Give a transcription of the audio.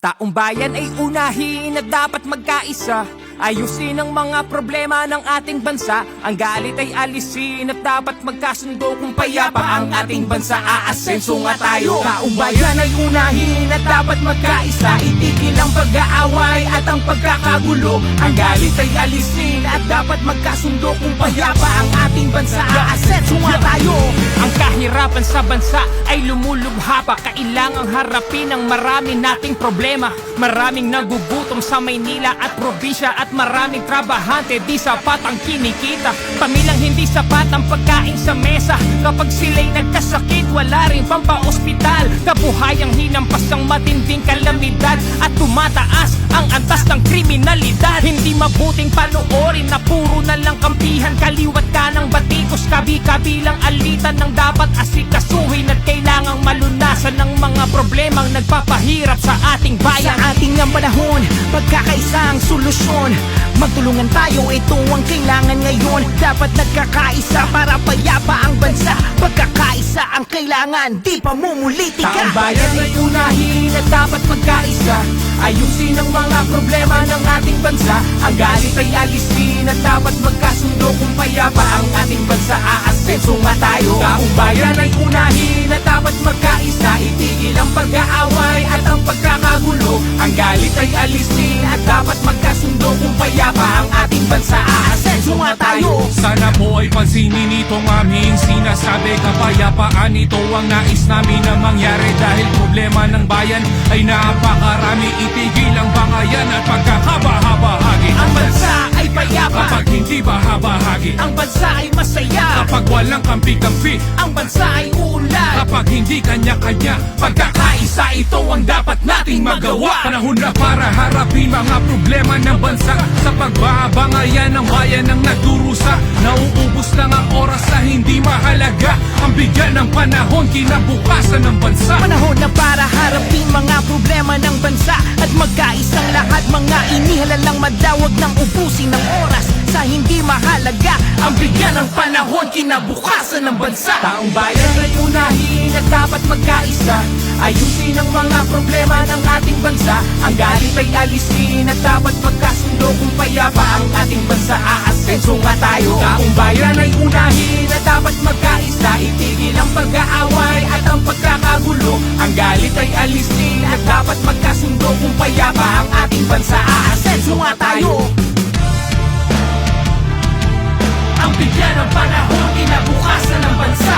Taong bayan ay unahin at dapat magkaisa. Ayusin ang mga problema ng ating bansa. Ang galit ay alisin at dapat magkasundo. Kung payapa ang ating bansa, aasenso nga tayo. Taong bayan ay unahin at dapat magkaisa. Itigil ang pag-aaway at ang pagkakagulo. Ang galit ay alisin at dapat magkasundo. Kung payapa ang ating bansa, aasenso nga tayo. Ang kahirapan sa bansa ay lumulubha pa. Kailangang harapin ang marami nating problema. Maraming nagugutom sa Maynila at probinsya at maraming trabahante, di sapat ang kinikita. Pamilyang hindi sapat ang pagkain sa mesa. Kapag sila'y nagkasakit, wala rin pampa-ospital. Kabuhayang hinampas ang matinding kalamidad at tumataas ang antas ng kriminalidad. Hindi mabuting panoorin na puro na lang kampihan. Kaliwat ka ng batikos, kabi-kabilang alitan ng dapat asikasuhin. At kailangang malunasan ng mga problemang nagpapahirap sa ating bayan. Sa ating ang panahon, pagkakaisa ang solusyon. Magtulungan tayo, ito ang kailangan ngayon. Dapat nagkakaisa para payapa ang bansa. Pagkakaisa ang kailangan, di pa mumulitika. Taong bayan ay unahin at dapat magkaisa. Ayusin ang mga problema ng ating bansa. Ang galit ay alisin at dapat magkasundo. Kung payapa ang ating bansa, aasenso nga tayo. Taong bayan ay unahin at dapat magkaisa. Itigil ang pag-aaway at ang pagkakagulo. Ang galit ay alisin at dapat magkasundo. Kung payapa ang ating bansa, aasenso nga tayo. Sana po ay pansinin itong aming sinasabi. Kapayapaan, ito ang nais namin na mangyari. Dahil problema ng bayan ay napakarami. Itigil ang bangayan at pagkakabahagi. Ang bansa ay payapa Kapag hindi bahabahagi. ang bansa ay masaya. Kapag walang kampi-kampi. Ang bansa ay uunlad. Kapag hindi kanya-kanya. Pagkakaisa, ito ang dapat nating magawa. Panahon na para harapin mga problema ng bansa. Sa pagbabangayan ng bayan ang nagdurusa. Nauubos lang ang oras na hindi mahalaga. Ang bigyan ng panahon, kinabukasan ng bansa. Panahon na para harapin mga problema ng bansa. At magkaisang lahat, mga inihalang madawag ng ubusin ng oras sa hindi mahalaga. Ang bigyan ng panahon, kinabukasan ng bansa. Taong bayan ay unahin at dapat magkaisa. Ayusin ang mga problema ng ating bansa. Ang galit ay alisin at dapat magkasundo. Kung payapa ang ating bansa, aasenso nga tayo. Taong bayan ay unahin at dapat magkaisa. Itigil ang pag-aaway at ang pagkakagulo. Ang galit ay alisin at dapat magkasundo. Kung payapa ang ating bansa, aasenso nga tayo. Ang bigyan ng panahon, kinabukasan ng bansa.